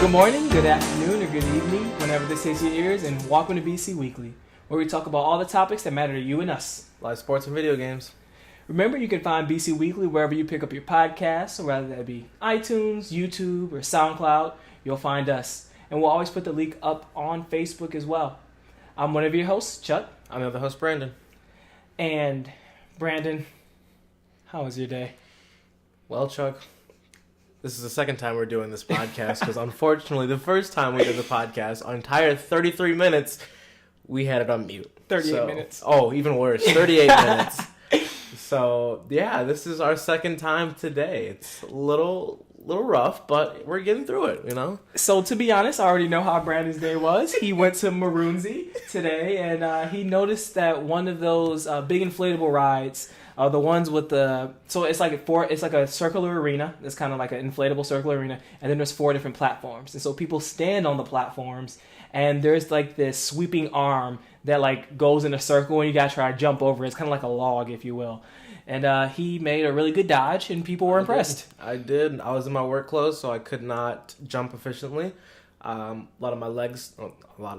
Good morning, good afternoon, or good evening, whenever this hits your ears, and welcome to BC Weekly, where we talk about all the topics that matter to you and us. Live sports and video games. Remember, you can find BC Weekly wherever you pick up your podcasts, so whether that be iTunes, YouTube, or SoundCloud, you'll find us. And we'll always put the link up on Facebook as well. I'm one of your hosts, Chuck. I'm the other host, Brandon. And, Brandon, how was your day? Well, Chuck, this is the second time we're doing this podcast because unfortunately the first time we did the podcast, our entire 33 minutes, we had it on mute. 38 minutes. Oh, even worse, 38 minutes. So, yeah, this is our second time today. It's a little rough, but we're getting through it, you know? So, to be honest, I already know how Brandon's day was. He went to Maroonsy today, and he noticed that one of those big inflatable rides, the ones with the... So, it's like a circular arena. It's kind of like an inflatable circular arena, and then there's 4 different platforms. And so, people stand on the platforms, and there's like this sweeping arm that like goes in a circle, and you gotta try to jump over it. It's kind of like a log, if you will. And he made a really good dodge, and people were impressed. I did. I was in my work clothes, so I could not jump efficiently. A lot of my legs. My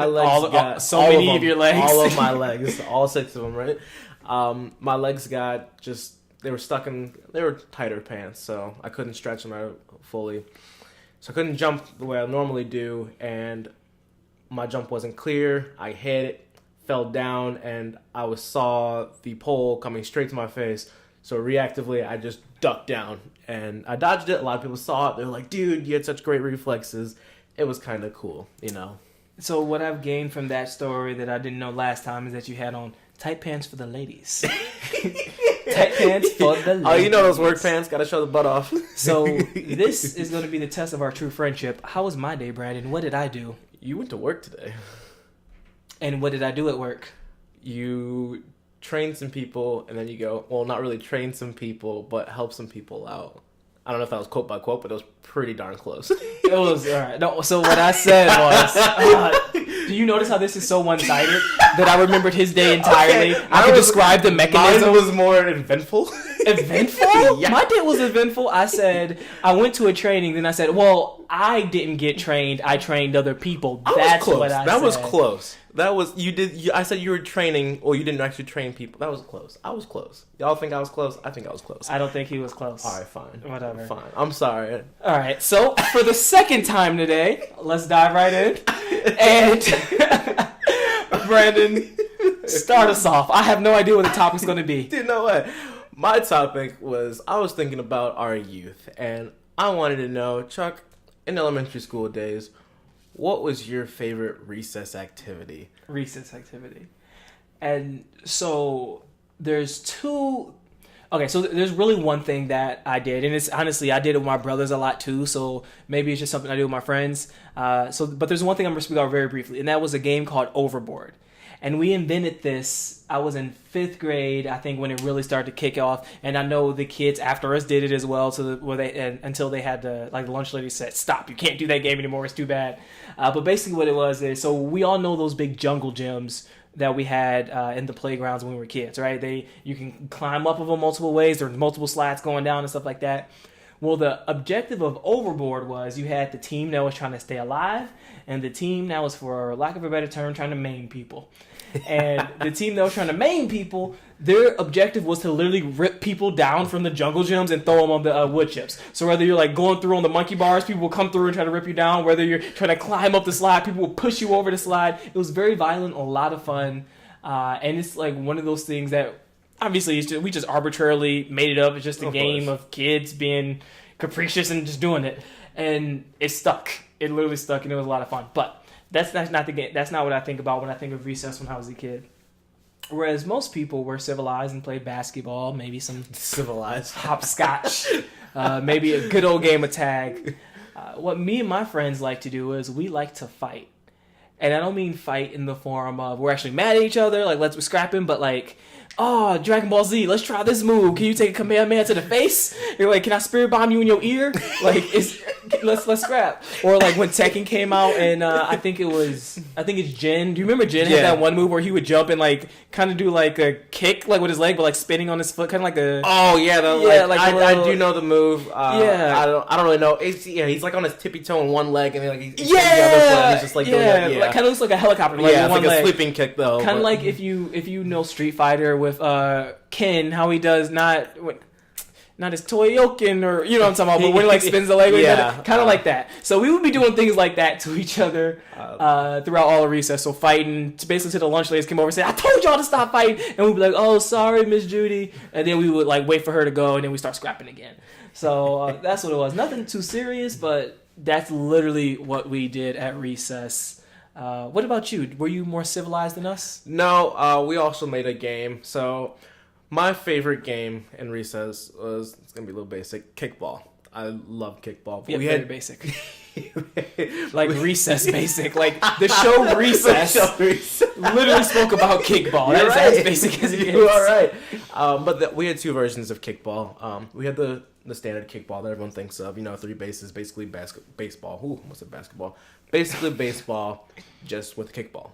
legs got so many of your legs. All of my legs. All 6 of them, right? My legs got just... They were tighter pants, so I couldn't stretch them out fully. So I couldn't jump the way I normally do, and my jump wasn't clear. I hit it, fell down, and I saw the pole coming straight to my face. So reactively, I just ducked down, and I dodged it. A lot of people saw it. They were like, dude, you had such great reflexes. It was kind of cool, you know. So what I've gained from that story that I didn't know last time is that you had on tight pants for the ladies. Tight pants for the ladies. Oh, you know those work pants. Got to show the butt off. So this is going to be the test of our true friendship. How was my day, Brandon? What did I do? You went to work today. And what did I do at work? You trained some people, and then you go, well, not really train some people, but help some people out. I don't know if that was quote by quote, but it was pretty darn close. It was, all right. No, so what I said was, do you notice how this is so one-sided? That I remembered his day entirely. Okay, I could describe the mechanism. Mine was more eventful. Eventful? Yeah. My day was eventful. I said, I went to a training, then I said, well, I didn't get trained. I trained other people. That's what I said. That was close. That was, you did, I said you were training, or you didn't actually train people. That was close. I was close. Y'all think I was close? I think I was close. I don't think he was close. All right, fine. Whatever. Fine. I'm sorry. All right, so for the second time today, let's dive right in. And Brandon, start us off. I have no idea what the topic's going to be. You know what? My topic was, I was thinking about our youth, and I wanted to know, Chuck, in elementary school days, what was your favorite recess activity? Recess activity. And so there's two... Okay, so there's really one thing that I did, and it's honestly, I did it with my brothers a lot too, so maybe it's just something I do with my friends. But there's one thing I'm going to speak about very briefly, and that was a game called Overboard. And we invented this, I was in 5th grade, I think, when it really started to kick off. And I know the kids after us did it as well, until they had to, like, the lunch lady said, stop, you can't do that game anymore, it's too bad. But basically what it was is, so we all know those big jungle gyms that we had in the playgrounds when we were kids, right? You can climb up of them multiple ways, there's multiple slides going down and stuff like that. Well, the objective of Overboard was you had the team that was trying to stay alive, and the team that was, for lack of a better term, trying to maim people. And the team that was trying to maim people, their objective was to literally rip people down from the jungle gyms and throw them on the wood chips. So whether you're like going through on the monkey bars, people will come through and try to rip you down. Whether you're trying to climb up the slide, people will push you over the slide. It was very violent, a lot of fun. And it's like one of those things that obviously we just arbitrarily made it up. It's just a game of kids being capricious and just doing it. And it stuck. It literally stuck, and it was a lot of fun. But that's not the game. That's not what I think about when I think of recess when I was a kid. Whereas most people were civilized and played basketball, maybe some civilized hopscotch, maybe a good old game of tag. What me and my friends like to do is we like to fight. And I don't mean fight in the form of we're actually mad at each other, like let's scrap him, but like oh, Dragon Ball Z, let's try this move. Can you take a Kamehameha to the face? You're like, can I spirit bomb you in your ear? Like, let's scrap. Or like when Tekken came out, and I think it's Jin. Do you remember Jin had that one move where he would jump and like kind of do like a kick like with his leg, but like spinning on his foot, kind of like a. Oh yeah, I do know the move. Yeah, I don't really know. He's like on his tippy toe on one leg, and then like he's the other foot, and he's just like doing that. Yeah, like, kind of looks like a helicopter. Like, yeah, it's one like leg. a sleeping kick though. Kind of like if you know Street Fighter with Ken, how he does not his Toyoken, or you know what I'm talking about, but when he like spins the leg, kind of like that. So we would be doing things like that to each other throughout all of recess. So fighting, basically till the lunch ladies came over and said, "I told y'all to stop fighting," and we'd be like, "Oh, sorry, Miss Judy," and then we would like wait for her to go, and then we start scrapping again. So that's what it was. Nothing too serious, but that's literally what we did at recess. What about you? Were you more civilized than us? No, we also made a game. So my favorite game in recess was, it's going to be a little basic, kickball. I love kickball. Yeah, we had basic. Like recess basic. Like the show Recess literally spoke about kickball. That's as basic as it is. You are right. But we had two versions of kickball. We had the standard kickball that everyone thinks of. 3 bases, basically baseball. Ooh, what's a basketball? Basically baseball, just with kickball.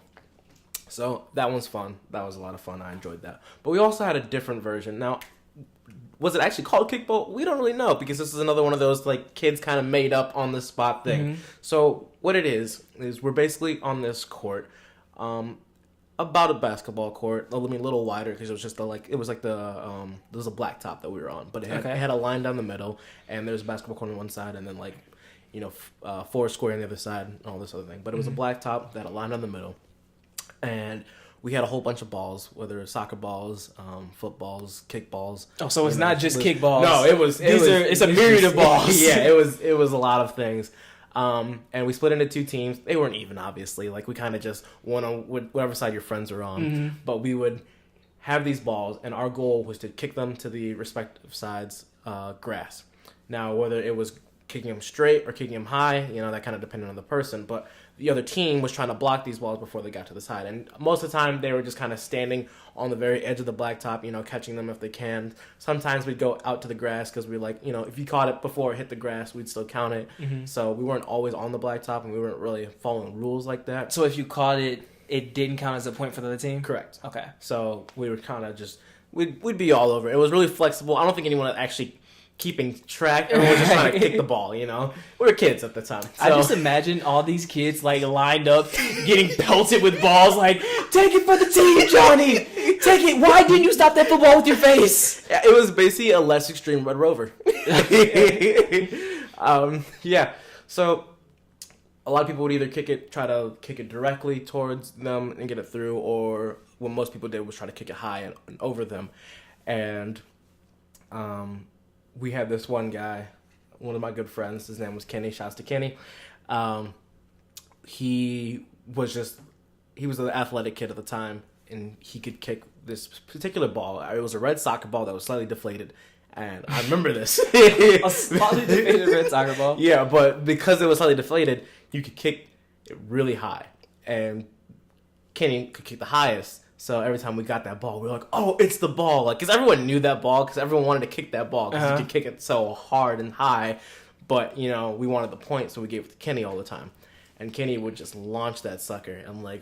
So that one's fun. That was a lot of fun. I enjoyed that. But we also had a different version. Now, was it actually called kickball? We don't really know, because this is another one of those like kids kind of made up on the spot thing. Mm-hmm. So what it is we're basically on this court, about a basketball court. I mean, a little wider, because it was just there was a black top that we were on, but it had a line down the middle, and there's a basketball court on one side, and then like 4 square on the other side, and all this other thing. But it was a black top that had a line down the middle. And we had a whole bunch of balls, whether it's soccer balls, footballs, kickballs. Oh, so it's not just kickballs. No, it's a myriad of balls. Yeah, it was a lot of things. And we split into 2 teams. They weren't even, obviously. Like, we kind of just went on whatever side your friends were on. Mm-hmm. But we would have these balls, and our goal was to kick them to the respective sides' grass. Now, whether it was kicking them straight or kicking them high, that kind of depended on the person. But the other team was trying to block these balls before they got to the side. And most of the time, they were just kind of standing on the very edge of the blacktop, catching them if they can. Sometimes we'd go out to the grass, because we like, if you caught it before it hit the grass, we'd still count it. Mm-hmm. So we weren't always on the blacktop, and we weren't really following rules like that. So if you caught it, it didn't count as a point for the other team? Correct. Okay. So we were kind of just, we'd be all over. It was really flexible. I don't think anyone actually keeping track. Everyone was just trying to kick the ball, We were kids at the time. So. I just imagine all these kids like lined up, getting pelted with balls, like, take it for the team, Johnny! Take it! Why didn't you stop that football with your face? Yeah, it was basically a less extreme Red Rover. Yeah. So a lot of people would either try to kick it directly towards them and get it through, or what most people did was try to kick it high and over them. And we had this one guy, one of my good friends. His name was Kenny. Shouts to Kenny. He was an athletic kid at the time, and he could kick this particular ball. It was a red soccer ball that was slightly deflated, and I remember this. A slightly deflated red soccer ball? Yeah, but because it was slightly deflated, you could kick it really high, and Kenny could kick the highest. So every time we got that ball, we were like, "Oh, it's the ball!" Like, because everyone knew that ball, because everyone wanted to kick that ball, because you could kick it so hard and high. But we wanted the point, so we gave it to Kenny all the time, and Kenny would just launch that sucker. And like,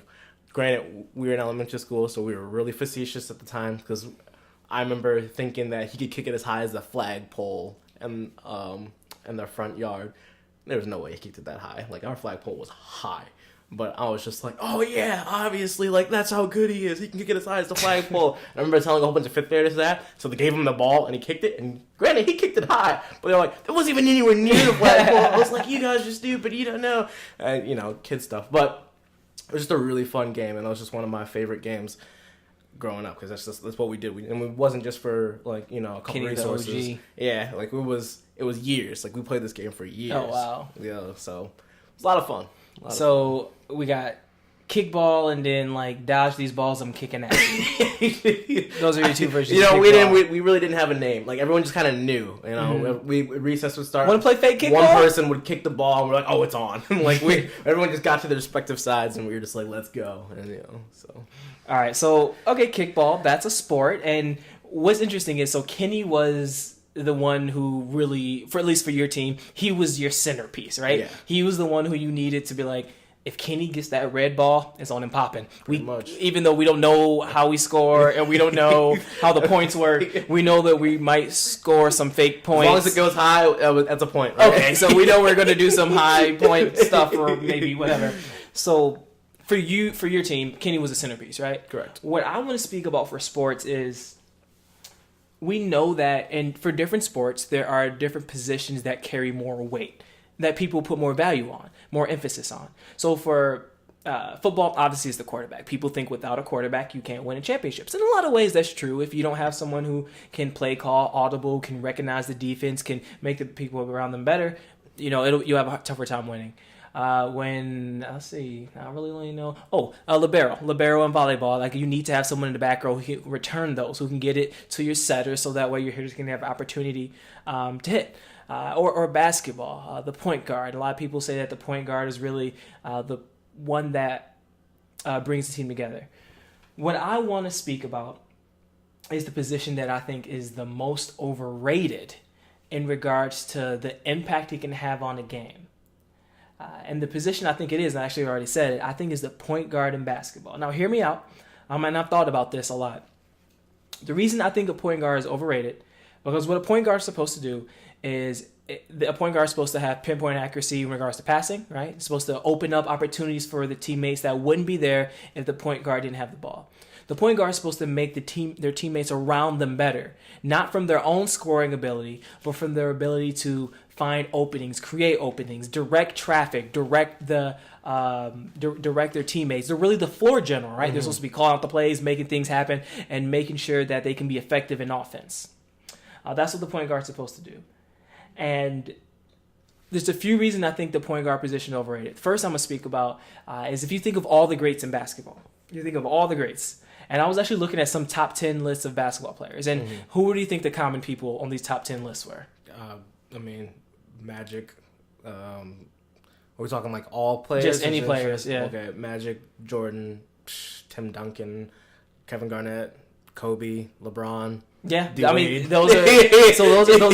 granted, we were in elementary school, so we were really facetious at the time, because I remember thinking that he could kick it as high as the flagpole in their front yard. There was no way he kicked it that high. Like, our flagpole was high. But I was just like, oh yeah, obviously, like, that's how good he is. He can kick it as high as the flagpole. I remember telling a whole bunch of 5th graders that, so they gave him the ball, and he kicked it, and granted, he kicked it high, but they're like, it wasn't even anywhere near the flagpole. I was like, you guys are stupid, you don't know. And, kid stuff. But it was just a really fun game, and it was just one of my favorite games growing up, because that's what we did. And it wasn't just for, like, a couple Kenny resources. The OG. Yeah, like, it was years. Like, we played this game for years. Oh, wow. Yeah, so it was a lot of fun. So we got kickball and then like dodge these balls I'm kicking at you. Those are your two versions. You know, of we kickball. we really didn't have a name. Like everyone just kind of knew. You know, we recess would start. Want to play fake kickball? One person would kick the ball, and we're like, "Oh, it's on!" Like everyone just got to their respective sides, and we were just like, "Let's go!" And you know, so. All right, so okay, kickball, that's a sport, and what's interesting is so Kenny was the one who really, for at least for your team, he was your centerpiece, right? Yeah. He was the one who you needed to be like, if Kenny gets that red ball, it's on him popping. Even though we don't know how we score and we don't know how the points work, we know that we might score some fake points. As long as it goes high, that's a point. Right? Okay, so we know we're going to do some high point stuff or maybe whatever. So for your team, Kenny was a centerpiece, right? Correct. What I want to speak about for sports is we know that, and for different sports, there are different positions that carry more weight, that people put more value on, more emphasis on. So for football, obviously, it's the quarterback. People think without a quarterback, you can't win in championships. In a lot of ways, that's true. If you don't have someone who can play call, audible, can recognize the defense, can make the people around them better, you know, you'll have a tougher time winning. When let's see, I don't really know. Libero in volleyball. Like you need to have someone in the back row who can return those, who can get it to your setter, so that way your hitters can have opportunity to hit. Or basketball, the point guard. A lot of people say that the point guard is really the one that brings the team together. What I want to speak about is the position that I think is the most overrated in regards to the impact it can have on a game. And the position I think it is, and I actually already said it, I think is the point guard in basketball. Now, hear me out. And I've thought about this a lot. The reason I think a point guard is overrated, because what a point guard is supposed to do is a point guard is supposed to have pinpoint accuracy in regards to passing, right? It's supposed to open up opportunities for the teammates that wouldn't be there if the point guard didn't have the ball. The point guard is supposed to make their teammates around them better, not from their own scoring ability, but from their ability to find openings, create openings, direct traffic, direct their teammates. They're really the floor general, right? Mm-hmm. They're supposed to be calling out the plays, making things happen, and making sure that they can be effective in offense. That's what the point guard's supposed to do. And there's a few reasons I think the point guard position is overrated. First, I'm going to speak about is if you think of all the greats in basketball, you think of all the greats. And I was actually looking at some top 10 lists of basketball players. And who do you think the common people on these top 10 lists were? Magic. Are we talking like all players? Just any players, yeah. Okay, Magic, Jordan, Tim Duncan, Kevin Garnett, Kobe, LeBron. Yeah, D-Wade. I mean those are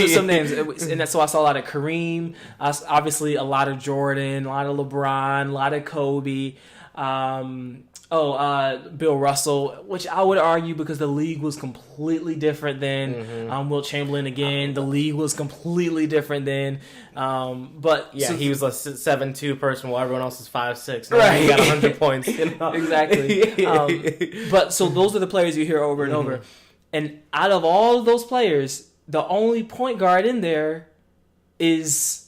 some names, and so I saw a lot of Kareem, obviously a lot of Jordan, a lot of LeBron, a lot of Kobe, Bill Russell, which I would argue because the league was completely different then. Wilt Chamberlain again, the league was completely different then. But yeah, he was a 7'2" person while everyone else is 5'6". Right, he got 100 points. You know? Exactly. But so those are the players you hear over and over. And out of all of those players, the only point guard in there is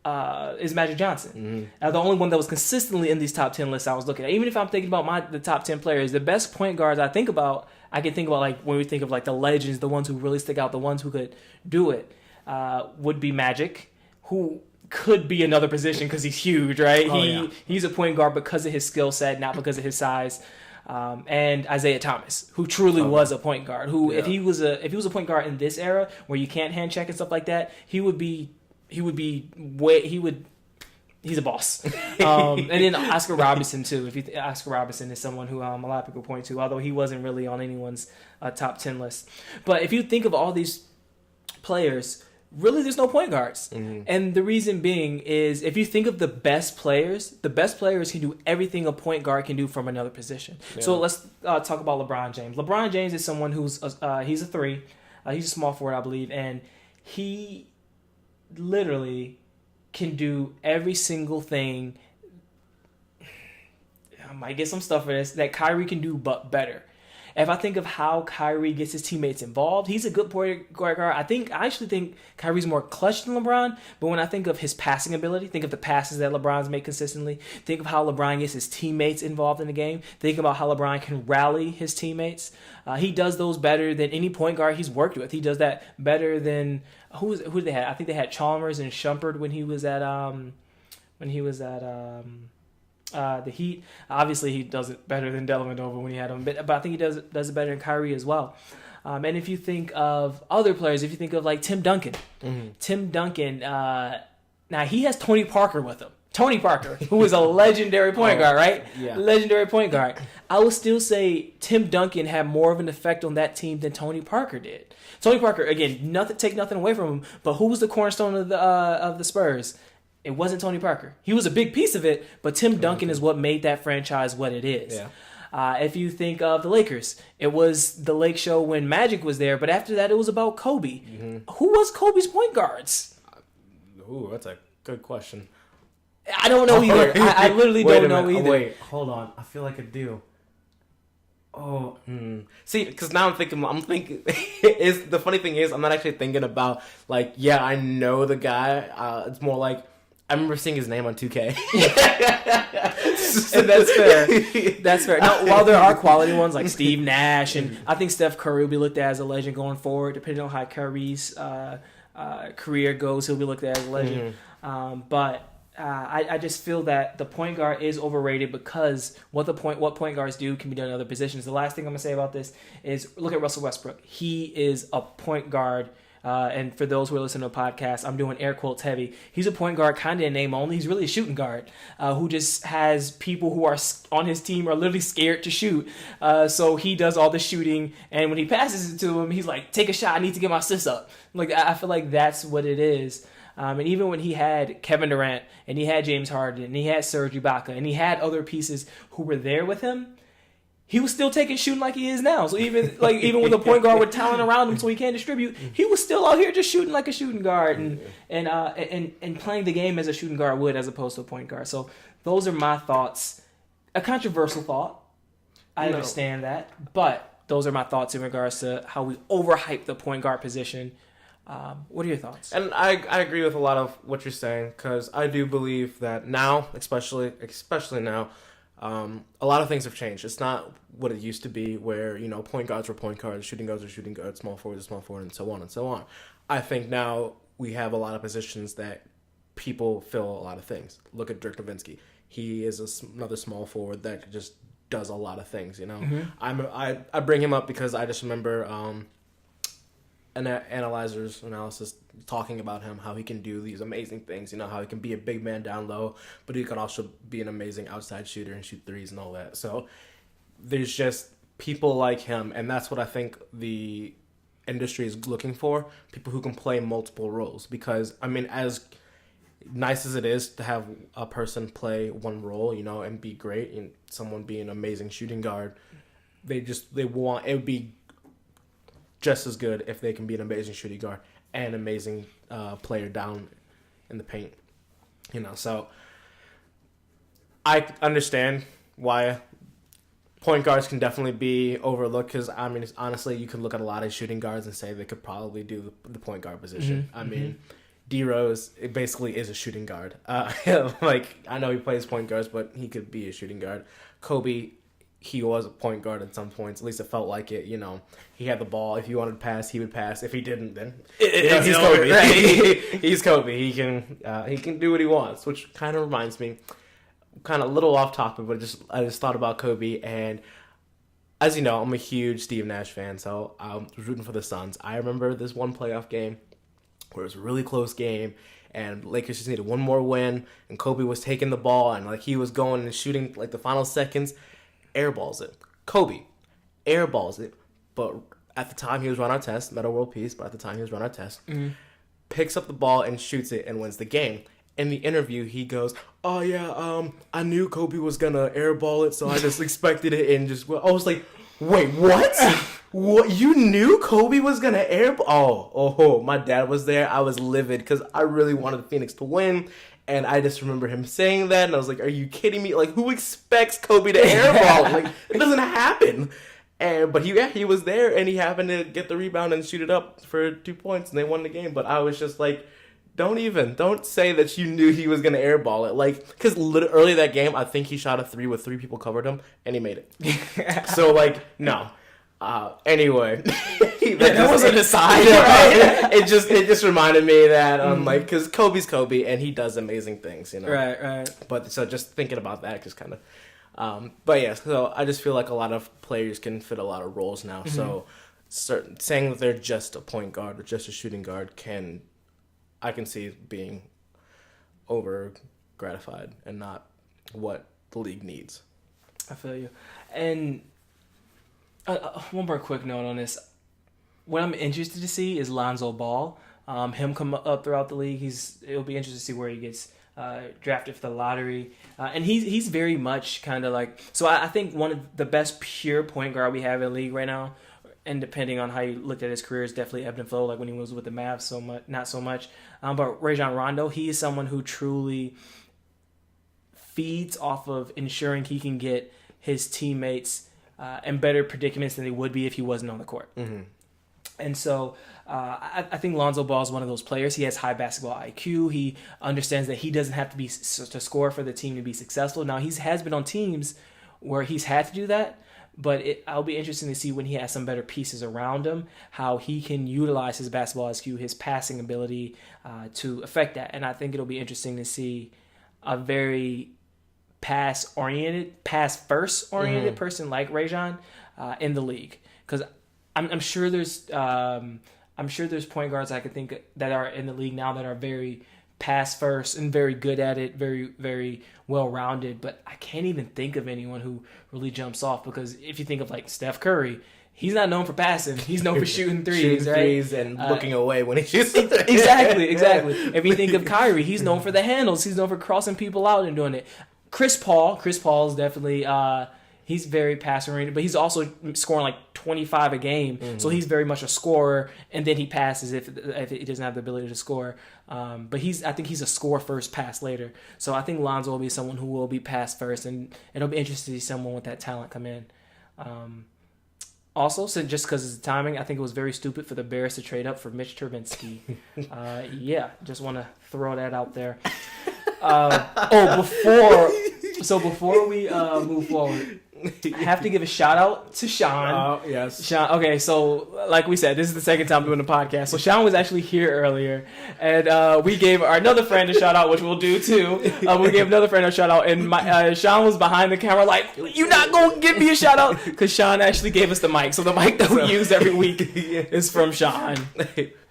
Magic Johnson. The only one that was consistently in these top 10 lists I was looking at. Even if I'm thinking about the top 10 players, the best point guards I can think about like when we think of like the legends, the ones who really stick out, the ones who could do it, would be Magic, who could be another position because he's huge, right? He's a point guard because of his skill set, not because of his size. And Isaiah Thomas, who truly was a point guard, who if he was a point guard in this era where you can't hand check and stuff like that, he's a boss. And then Oscar Robertson too. Oscar Robertson is someone who a lot of people point to, although he wasn't really on anyone's top 10 list. But if you think of all these players, really there's no point guards. And the reason being is if you think of the best players can do everything a point guard can do from another position. So let's talk about LeBron James. LeBron James is someone who's he's a 3. He's a small forward, I believe, and he literally can do every single thing. I might get some stuff for this that Kyrie can do, but better. If I think of how Kyrie gets his teammates involved, he's a good point guard. I actually think Kyrie's more clutch than LeBron, but when I think of his passing ability, think of the passes that LeBron's made consistently, think of how LeBron gets his teammates involved in the game, think about how LeBron can rally his teammates. He does those better than any point guard he's worked with. He does that better than who did they have? I think they had Chalmers and Shumpert when he was at the Heat. Obviously, he does it better than Dellavedova when he had him, but I think he does it better than Kyrie as well. And if you think of other players, if you think of like Tim Duncan, now he has Tony Parker with him. Tony Parker, who is a legendary point guard, right? Yeah. Legendary point guard. I would still say Tim Duncan had more of an effect on that team than Tony Parker did. Tony Parker, again, take nothing away from him, but who was the cornerstone of the Spurs? It wasn't Tony Parker. He was a big piece of it, but Tim Duncan is what made that franchise what it is. Yeah. If you think of the Lakers, it was the Lake Show when Magic was there, but after that it was about Kobe. Who was Kobe's point guards? Ooh, that's a good question. I don't know either. I literally don't know either. Wait, hold on. I feel like I do. Oh, see, because now I'm thinking. Is the funny thing is I'm not actually thinking about like, yeah, I know the guy. It's more like I remember seeing his name on 2K. And that's fair. That's fair. Now, while there are quality ones like Steve Nash, and I think Steph Curry will be looked at as a legend going forward, depending on how Curry's career goes, he'll be looked at as a legend. But I just feel that the point guard is overrated because what point guards do can be done in other positions. The last thing I'm going to say about this is look at Russell Westbrook. He is a point guard. And for those who are listening to a podcast, I'm doing air quotes heavy. He's a point guard kind of in name only. He's really a shooting guard who just has people who are on his team are literally scared to shoot. So he does all the shooting. And when he passes it to him, he's like, take a shot. I need to get my assists up. Like I feel like that's what it is. And even when he had Kevin Durant and he had James Harden and he had Serge Ibaka and he had other pieces who were there with him, he was still taking shooting like he is now. So even with a point guard with talent around him so he can't distribute, he was still out here just shooting like a shooting guard and playing the game as a shooting guard would as opposed to a point guard. So those are my thoughts. A controversial thought. I understand that. But those are my thoughts in regards to how we overhype the point guard position. What are your thoughts? And I agree with a lot of what you're saying because I do believe that now, especially now, a lot of things have changed. It's not what it used to be where, point guards were point guards, shooting guards are shooting guards, small forwards are small forward, and so on and so on. I think now we have a lot of positions that people fill a lot of things. Look at Dirk Nowitzki. He is another small forward that just does a lot of things, I bring him up because I just remember analysis talking about him, how he can do these amazing things, how he can be a big man down low, but he can also be an amazing outside shooter and shoot threes and all that. So there's just people like him, and that's what I think the industry is looking for, people who can play multiple roles. Because, as nice as it is to have a person play one role, and be great, and someone be an amazing shooting guard, it would be just as good if they can be an amazing shooting guard and an amazing player down in the paint. So I understand why point guards can definitely be overlooked because, honestly, you can look at a lot of shooting guards and say they could probably do the point guard position. D Rose, it basically is a shooting guard. I know he plays point guards, but he could be a shooting guard. Kobe, he was a point guard at some points. At least it felt like it. He had the ball. If he wanted to pass, he would pass. If he didn't, then he's Kobe. Right? He's Kobe. He can do what he wants. Which kind of reminds me, kind of a little off topic, but I just thought about Kobe. And as you know, I'm a huge Steve Nash fan, so I was rooting for the Suns. I remember this one playoff game where it was a really close game, and Lakers just needed one more win, and Kobe was taking the ball, and he was going and shooting the final seconds. Airballs it. Kobe airballs it, but at the time he was Ron Artest, Meta World Peace, but at the time he was Ron Artest, picks up the ball and shoots it and wins the game. In the interview, he goes, "Oh yeah, I knew Kobe was gonna airball it, so I just expected it." And I was like, "Wait, what? What? You knew Kobe was gonna airball?" Oh, my dad was there. I was livid because I really wanted Phoenix to win. And I just remember him saying that, and I was like, "Are you kidding me? Who expects Kobe to airball? It doesn't happen." But he was there, and he happened to get the rebound and shoot it up for 2 points, and they won the game. But I was just like, don't say that you knew he was gonna airball it, because early that game, I think he shot a 3 with 3 people covered him, and he made it. So no. Anyway, that wasn't a sign, right? It just reminded me that like, because Kobe's Kobe and he does amazing things, Right. But so just thinking about that, just kind of, but yeah. So I just feel like a lot of players can fit a lot of roles now. So saying that they're just a point guard or just a shooting guard I can see being over gratified and not what the league needs. I feel you. And one more quick note on this. What I'm interested to see is Lonzo Ball. Him come up throughout the league. It'll be interesting to see where he gets drafted for the lottery. And he's very much kind of like... So I think one of the best pure point guard we have in the league right now, and depending on how you looked at his career, is definitely ebbed and flow, like when he was with the Mavs, so much, not so much. But Rajon Rondo, he is someone who truly feeds off of ensuring he can get his teammates in better predicaments than they would be if he wasn't on the court. Mm-hmm. And so I think Lonzo Ball is one of those players. He has high basketball IQ. He understands that he doesn't have to be to score for the team to be successful. Now, he has been on teams where he's had to do that, but I'll be interested to see when he has some better pieces around him, how he can utilize his basketball IQ, his passing ability to affect that. And I think it'll be interesting to see a very pass-first oriented person like Rajon in the league, because I'm sure there's point guards I could think that are in the league now that are very pass first and very good at it, very, very well rounded, but I can't even think of anyone who really jumps off, because if you think of like Steph Curry, he's not known for passing. He's known for shooting threes, right? Threes and looking away when he shoots. Exactly. If you think of Kyrie, he's known for the handles. He's known for crossing people out and doing it. Chris Paul is definitely he's very pass oriented, but he's also scoring like 25 a game. Mm-hmm. So he's very much a scorer, and then he passes if he doesn't have the ability to score. But I think he's a score first, pass later. So I think Lonzo will be someone who will be pass first, and it'll be interesting to see someone with that talent come in. Also, so just because of the timing, I think it was very stupid for the Bears to trade up for Mitch Trubisky. Just want to throw that out there. Before we move forward, I have to give a shout out to Sean. Oh, yes. Sean. Okay, so like we said, this is the second time doing the podcast. So Sean was actually here earlier, and we gave another friend a shout out, which we'll do too. We gave another friend a shout out, and Sean was behind the camera like, "You're not gonna give me a shout out," because Sean actually gave us the mic. So the mic that we use every week is from Sean.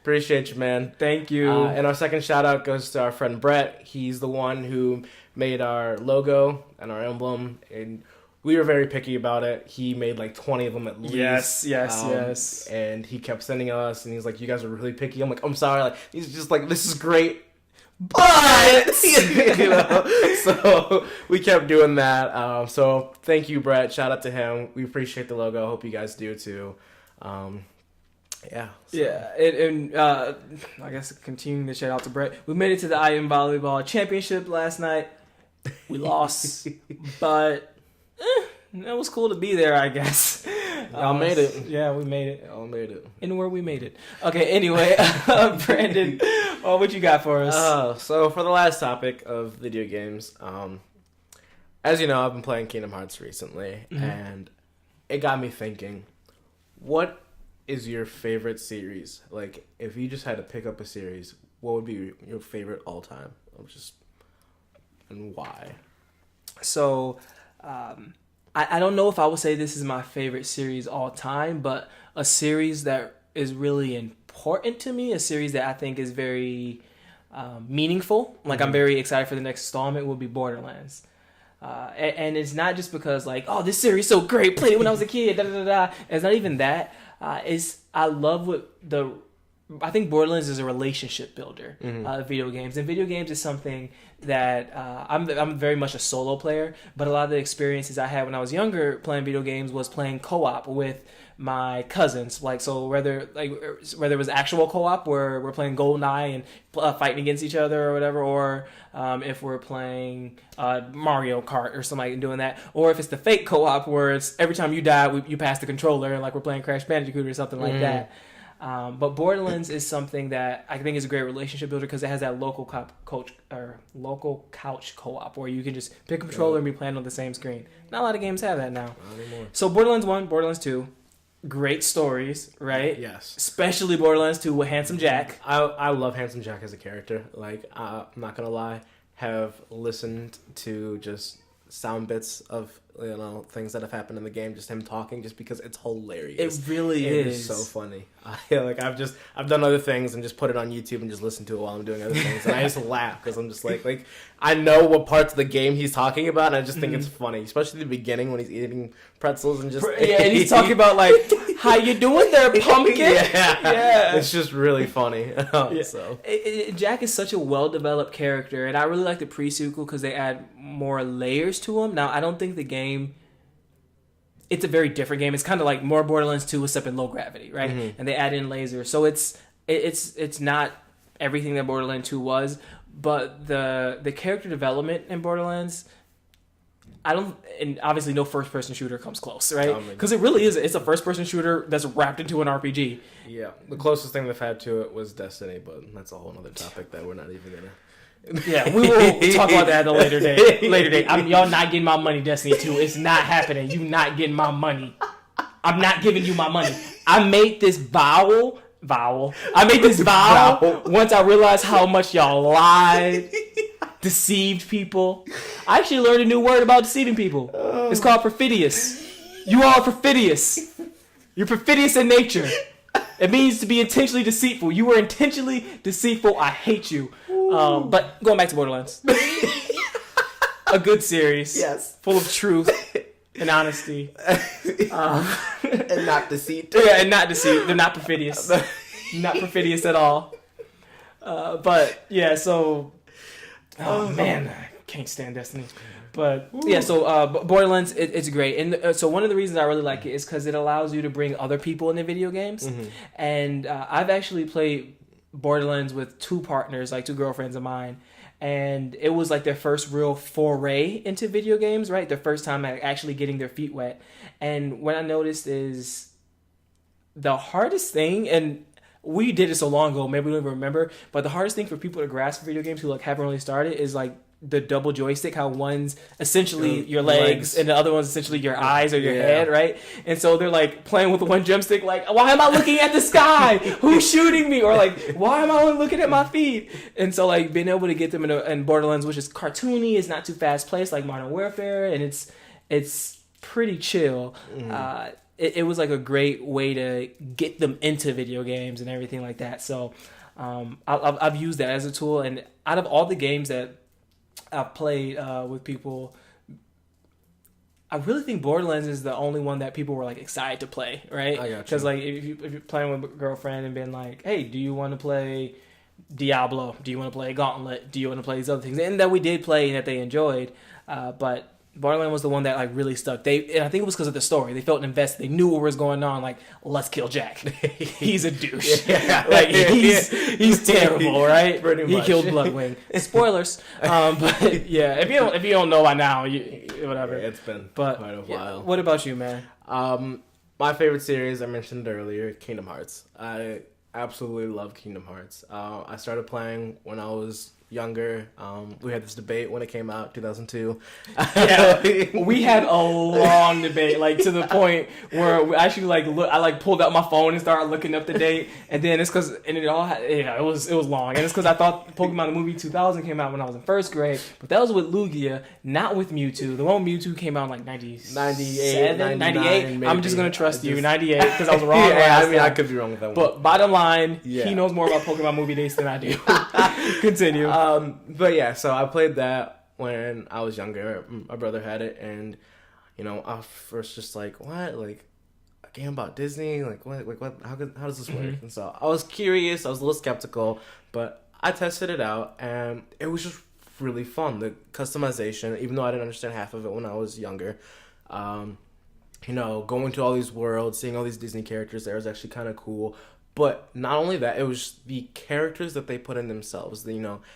Appreciate you, man. Thank you. And our second shout out goes to our friend Brett. He's the one who made our logo and our emblem, and we were very picky about it. He made like 20 of them at least. Yes. And he kept sending us, and he's like, "You guys are really picky." I'm like, "I'm sorry." Like, he's just like, "This is great, but," So we kept doing that. So thank you, Brett. Shout out to him. We appreciate the logo. Hope you guys do too. And I guess continuing to shout out to Brett. We made it to the IM Volleyball Championship last night. We lost, but it was cool to be there, I guess. Y'all made it. Yeah, we made it. Y'all made it. And where we made it. Okay, anyway, Brandon, what you got for us? So for the last topic of video games, as you know, I've been playing Kingdom Hearts recently, and it got me thinking, what is your favorite series? Like, if you just had to pick up a series, what would be your favorite all time? And why? So, I don't know if I would say this is my favorite series all time, but a series that is really important to me, a series that I think is very meaningful, like I'm very excited for the next installment, would be Borderlands. And it's not just because like, oh, this series is so great, played it when I was a kid, It's not even that. I think Borderlands is a relationship builder, video games. And video games is something that I'm very much a solo player, but a lot of the experiences I had when I was younger playing video games was playing co-op with my cousins. Like, so whether it was actual co-op where we're playing GoldenEye and fighting against each other or whatever, or if we're playing Mario Kart or something and doing that, or if it's the fake co-op where it's every time you die, you pass the controller, and like we're playing Crash Bandicoot or something like that. But Borderlands is something that I think is a great relationship builder because it has that local couch co-op where you can just pick a controller and be playing on the same screen. Not a lot of games have that now. Not anymore. So Borderlands 1, Borderlands 2. great stories, right? Yes. Especially Borderlands 2 with Handsome Jack. I love Handsome Jack as a character. Like, I'm not gonna lie, have listened to just sound bits of things that have happened in the game, just him talking, just because it's hilarious. It really It is so funny. Like I've done other things and just put it on YouTube and just listen to it while I'm doing other things, and I just laugh because I'm just like I know what parts of the game he's talking about, and I just think it's funny, especially the beginning when he's eating pretzels and just and he's talking about like, how you doing there, pumpkin? Yeah, it's just really funny. So Jack is such a well-developed character, and I really like the pre-sequel because they add more layers to him. Now, I don't think the game... It's a very different game. It's kind of like more Borderlands 2 except in low gravity, right? Mm-hmm. And they add in lasers. So it's not everything that Borderlands 2 was, but the character development in Borderlands... and obviously no first-person shooter comes close, right? Because it really is. It's a first-person shooter that's wrapped into an RPG. Yeah, the closest thing they've had to it was Destiny, but that's a whole other topic that we're not even gonna. Yeah, we will talk about that at a later date. Y'all not getting my money, Destiny 2. It's not happening. You not getting my money. I'm not giving you my money. I made this vow. I made this vow once I realized how much y'all lied, deceived people. I actually learned a new word about deceiving people. It's called perfidious. You all are perfidious. You're perfidious in nature. It means to be intentionally deceitful. You were intentionally deceitful. I hate you. But going back to Borderlands. A good series. Yes. Full of truth and honesty. And not deceit. Yeah, and not deceit. They're not perfidious. Not perfidious at all. But, yeah, so... Oh, man. I can't stand Destiny. But, yeah, so Borderlands, it's great. And so one of the reasons I really like it is because it allows you to bring other people into video games. Mm-hmm. And I've actually played Borderlands with two partners, like two girlfriends of mine. And it was like their first real foray into video games, right? Their first time actually getting their feet wet. And what I noticed is the hardest thing, and we did it so long ago, maybe we don't even remember, but the hardest thing for people to grasp video games who like haven't really started is like the double joystick, how one's essentially your legs and the other one's essentially your eyes or your head, right? And so they're like playing with one drumstick, like, why am I looking at the sky? Who's shooting me? Or like, why am I only looking at my feet? And so like being able to get them in Borderlands, which is cartoony, it's not too fast paced like Modern Warfare, and it's pretty chill. It was like a great way to get them into video games and everything like that. So I've used that as a tool, and out of all the games that I've played with people, I really think Borderlands is the only one that people were like excited to play, right? I got you. Because like if you're playing with a girlfriend and been like, hey, do you want to play Diablo? Do you want to play Gauntlet? Do you want to play these other things? And that we did play and that they enjoyed, but Borderlands was the one that like really stuck. And I think it was because of the story. They felt invested. They knew what was going on. Like, let's kill Jack. He's a douche. Like he's terrible, right? Pretty much. He killed Bloodwing. Spoilers. But yeah, if you don't know by now, whatever. Yeah, it's been quite a while. What about you, man? My favorite series I mentioned earlier, Kingdom Hearts. I absolutely love Kingdom Hearts. I started playing when I was younger. We had this debate when it came out, 2002. Yeah, we had a long debate, like to the point where we actually I pulled out my phone and started looking up the date, and then it's because it was long, and it's because I thought Pokemon the movie 2000 came out when I was in first grade, but that was with Lugia, not with Mewtwo. The one with Mewtwo came out in like 98. Maybe. I'm just gonna trust you, 98, because I was wrong. I could be wrong with that one. But bottom line, he knows more about Pokemon movie dates than I do. Continue. But yeah, so I played that when I was younger. My brother had it, and I first just like, what, like a game about Disney, like what, how does this work? And so I was curious, I was a little skeptical, but I tested it out, and it was just really fun. The customization, even though I didn't understand half of it when I was younger, going to all these worlds, seeing all these Disney characters there was actually kind of cool. But not only that, it was the characters that they put in themselves.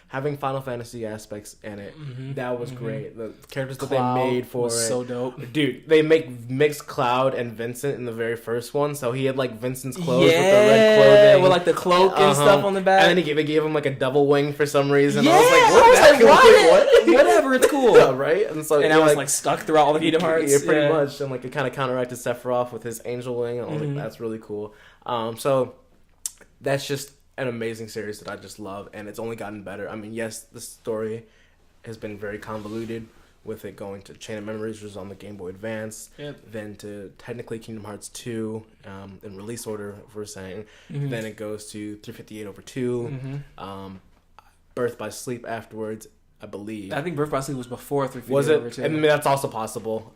Having Final Fantasy aspects in it, that was great. The characters that Cloud they made for was it, so dope. dude. They mixed Cloud and Vincent in the very first one, so he had like Vincent's clothes with the red clothing, with like the cloak and stuff on the back, and then they gave him like a double wing for some reason. Yeah, I was like, what? Whatever, it's cool. Yeah, right? And so I was like stuck throughout all the Kingdom Hearts. Yeah, pretty much. And like it kind of counteracted Sephiroth with his angel wing. And I was like, that's really cool. So that's just an amazing series that I just love, and it's only gotten better. I mean, yes, the story has been very convoluted with it going to Chain of Memories, which was on the Game Boy Advance, then to technically Kingdom Hearts 2 in release order, if we're saying. Then it goes to 358 over 2, Birth by Sleep afterwards, I believe. I think Birth by Sleep was before 358 was it? over 2. I mean, that's also possible.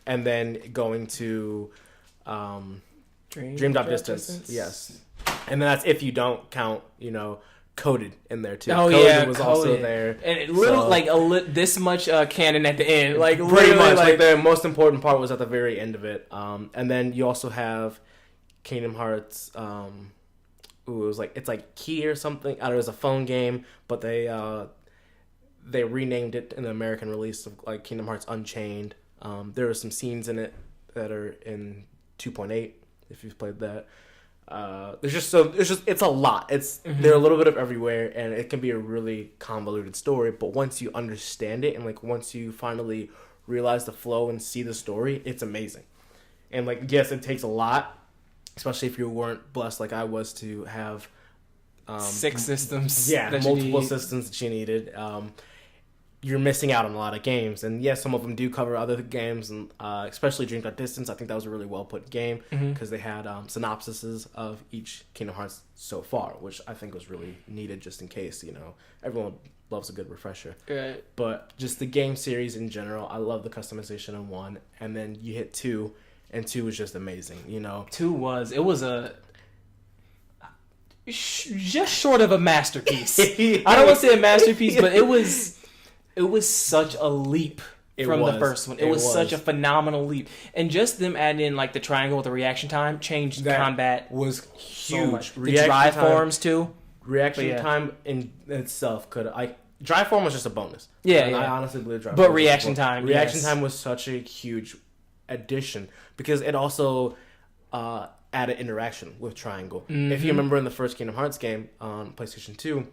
And then going to Dream Drop Distance. Yes. And then that's if you don't count, Coded in there too. Oh, Coded was also there. And this much canon at the end. Like, pretty much. Like, the most important part was at the very end of it. And then you also have Kingdom Hearts. It's like Key or something. I don't know, it was a phone game, but they renamed it in the American release of like Kingdom Hearts Unchained. There are some scenes in it that are in 2.8 if you've played that. It's a lot. They're a little bit of everywhere, and it can be a really convoluted story. But once you understand it, and like once you finally realize the flow and see the story, it's amazing. And like, yes, it takes a lot, especially if you weren't blessed like I was to have 6 systems. Yeah, multiple systems that you needed. You're missing out on a lot of games. And yes, some of them do cover other games, and especially Dream Drop Distance. I think that was a really well put game because they had synopsises of each Kingdom Hearts so far, which I think was really needed just in case, everyone loves a good refresher. Right. But just the game series in general, I love the customization in 1, and then you hit 2, and 2 was just amazing, 2 was just short of a masterpiece. I don't want to say a masterpiece, but it was such a leap from the first one. It was such a phenomenal leap. And just them adding in like the triangle with the reaction time changed the combat. Was huge. So much. The drive forms too. Reaction time in itself drive form was just a bonus. Yeah, I honestly believe drive form. But reaction time. Reaction time was such a huge addition because it also added interaction with triangle. If you remember in the first Kingdom Hearts game on PlayStation 2,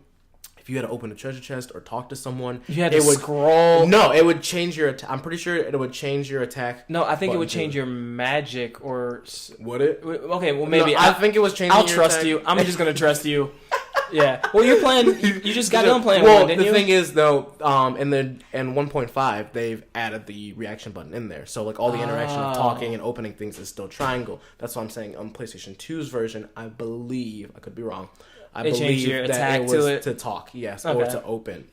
if you had to open a treasure chest or talk to someone, you had to scroll. No, it would change your attack. I'm pretty sure it would change your attack. No, I think it would change your magic or... Would it? Okay, well maybe. No, I think it was changing I'll trust you. I'm just going to trust you. Yeah. Well, you're playing... You just got done playing one, didn't you? The thing is, though, in 1.5, they've added the reaction button in there. So, like, all the interaction of talking and opening things is still triangle. That's what I'm saying. On PlayStation 2's version, I believe... I could be wrong. I believe your that attack it was to talk, yes, or to open,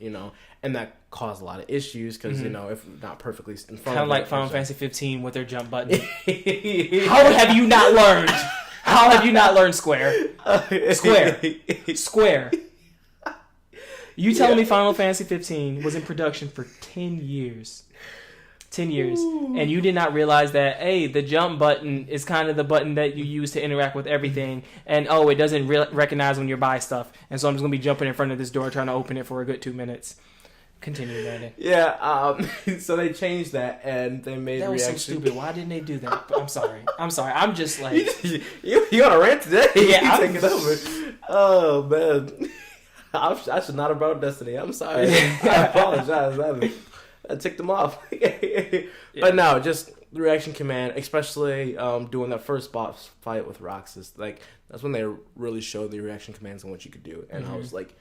and that caused a lot of issues because if not perfectly in front kind of like Final Fantasy 15 with their jump button. How have you not learned? How have you not learned Square? Square. You telling me Final Fantasy 15 was in production for 10 years. 10 years. Ooh. And you did not realize that, hey, the jump button is kind of the button that you use to interact with everything. And, it doesn't recognize when you're by stuff. And so I'm just going to be jumping in front of this door trying to open it for a good 2 minutes. Continue, Brandon. Yeah, so they changed that and they made that was reaction. So stupid. Why didn't they do that? I'm sorry. I'm just like... you on a rant today? Yeah, I'm taking over. Oh, man. I should not have brought Destiny. I'm sorry. I apologize. I ticked them off. But no, just the reaction command, especially doing that first boss fight with Roxas. Like, that's when they really showed the reaction commands and what you could do. And I was like,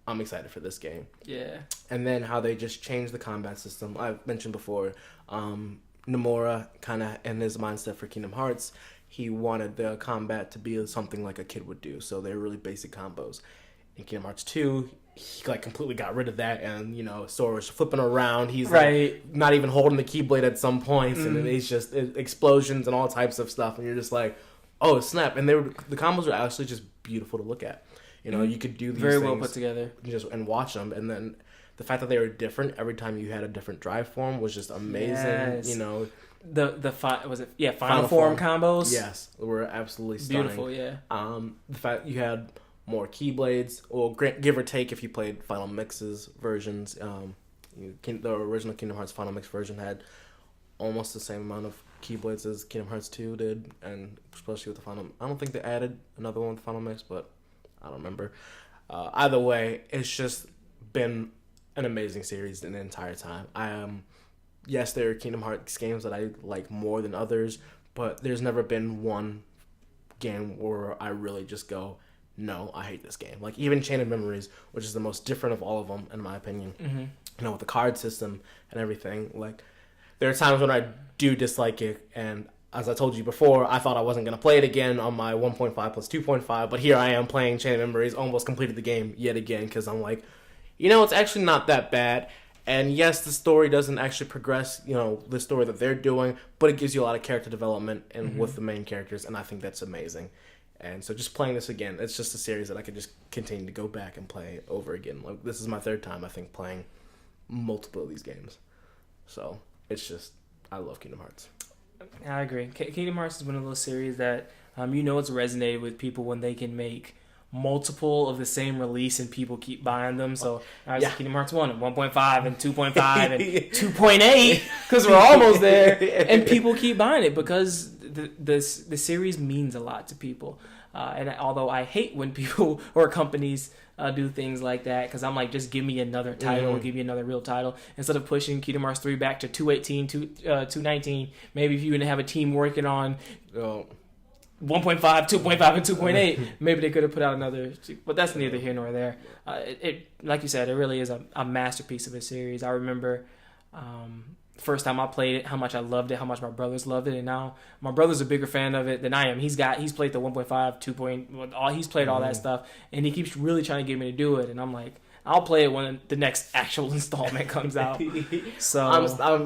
I'm excited for this game. Yeah. And then how they just changed the combat system. I've mentioned before, Nomura kind of, in his mindset for Kingdom Hearts, he wanted the combat to be something like a kid would do. So they're really basic combos. In Kingdom Hearts 2, he completely got rid of that, and Sora was flipping around. He's not even holding the Keyblade at some points, and then it's just explosions and all types of stuff, and you're just like, oh snap! And the combos are actually just beautiful to look at. You could do these very things well put together, and watch them, and then the fact that they were different every time you had a different drive form was just amazing. Yes. Final Form combos. Yes, were absolutely stunning. Beautiful, yeah. The fact you had more keyblades, or give or take if you played Final Mix's versions. The original Kingdom Hearts Final Mix version had almost the same amount of keyblades as Kingdom Hearts 2 did, and especially with the Final. I don't think they added another one with Final Mix, but I don't remember. Either way, it's just been an amazing series the entire time. Yes, there are Kingdom Hearts games that I like more than others, but there's never been one game where I really just go, no, I hate this game. Like even Chain of Memories, which is the most different of all of them in my opinion. Mm-hmm. With the card system and everything, like there are times when I do dislike it, and as I told you before, I thought I wasn't going to play it again on my 1.5 plus 2.5, but here I am playing Chain of Memories, almost completed the game yet again, because I'm like, it's actually not that bad. And yes, the story doesn't actually progress, the story that they're doing, but it gives you a lot of character development and with the main characters, and I think that's amazing. And so just playing this again, it's just a series that I could just continue to go back and play over again. Like this is my third time, I think, playing multiple of these games. So it's just, I love Kingdom Hearts. I agree. Kingdom Hearts is one of those series that it's resonated with people when they can make multiple of the same release and people keep buying them. So Kingdom Hearts 1 and 1.5 and 2.5 and 2.8 because we're almost there, and people keep buying it because the series means a lot to people. And although I hate when people or companies do things like that, because I'm like, just give me another title, give me another real title, instead of pushing Kingdom Hearts 3 back to 218, 219. Maybe if you didn't have a team working on 1.5, 2.5, and 2.8, maybe they could have put out another. But that's neither here nor there. It like you said, it really is a masterpiece of a series. I remember first time I played it, how much I loved it, how much my brothers loved it, and now my brother's a bigger fan of it than I am. He's played the 1.5, 2. He's played all that stuff, and he keeps really trying to get me to do it, and I'm like, I'll play it when the next actual installment comes out. So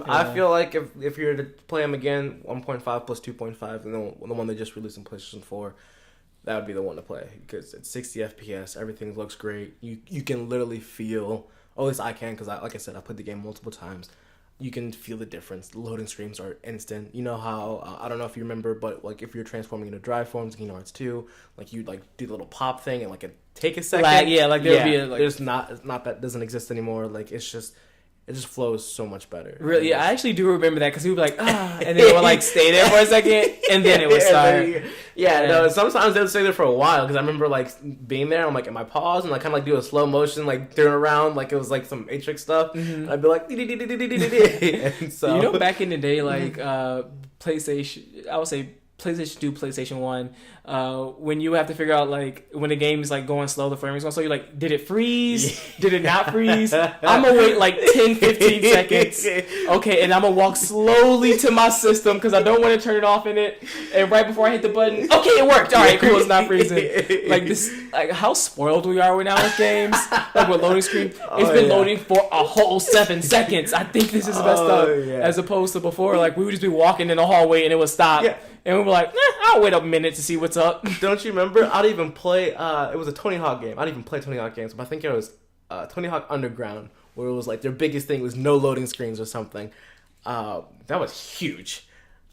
I feel like if you were to play them again, 1.5 plus 2.5, and the one they just released on PlayStation 4, that would be the one to play because it's 60 FPS, everything looks great. You can literally feel, at least I can, because like I said, I played the game multiple times. You can feel the difference. The loading screens are instant. You know how, I don't know if you remember, but like if you're transforming into drive forms in Kingdom Hearts 2, like you like do the little pop thing and like it take a second. There's not that doesn't exist anymore. Like it just flows so much better. Really, I actually do remember that because he would be like, and then it would like stay there for a second, and then it would start. No, sometimes they would stay there for a while because I remember like being there. I'm like, am I pause and like kind of like do a slow motion, like turn around, like it was like some Matrix stuff. And I'd be like, and so back in the day, like PlayStation, I would say PlayStation 2, PlayStation 1, when you have to figure out, like, when the game is, like, going slow, the frame is going slow, you're like, did it freeze? Did it not freeze? I'm going to wait, like, 10, 15 seconds. Okay, and I'm going to walk slowly to my system because I don't want to turn it off in it. And right before I hit the button, okay, it worked. All right, cool, it's not freezing. Like, this, like, how spoiled we are now with games. Like, with loading screen. It's been loading for a whole 7 seconds. I think this is messed up. As opposed to before, like, we would just be walking in the hallway and it would stop. And we were like, I'll wait a minute to see what's up. Don't you remember? I'd even play, it was a Tony Hawk game. I'd even play Tony Hawk games, but I think it was Tony Hawk Underground, where it was like their biggest thing was no loading screens or something. That was huge.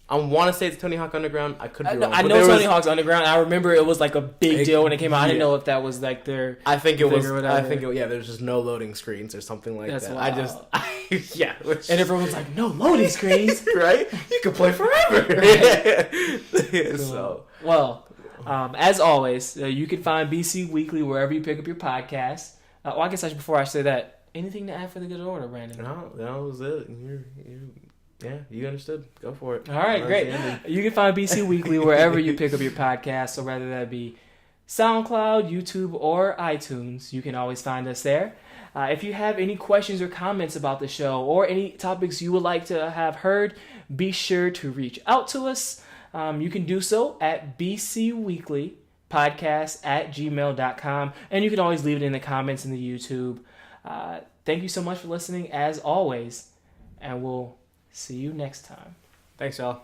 I want to say it's Tony Hawk Underground. I could be wrong. I know Tony Hawk's Underground. I rember it was like a big deal when it came out. I didn't know if that was like their. I think it was. There's just no loading screens or something like that. Wild. And everyone was like, no loading screens, right? You could play forever. So, well, as always, you can find BC Weekly wherever you pick up your podcast. I guess before I say that, anything to add for the good order, Brandon? No, that was it. Yeah, you understood. Go for it. All right, great. You can find BC Weekly wherever you pick up your podcast. So whether that be SoundCloud, YouTube, or iTunes, you can always find us there. If you have any questions or comments about the show or any topics you would like to have heard, be sure to reach out to us. You can do so at bcweeklypodcast@gmail.com. And you can always leave it in the comments in the YouTube. Thank you so much for listening, as always. And we'll see you next time. Thanks, y'all.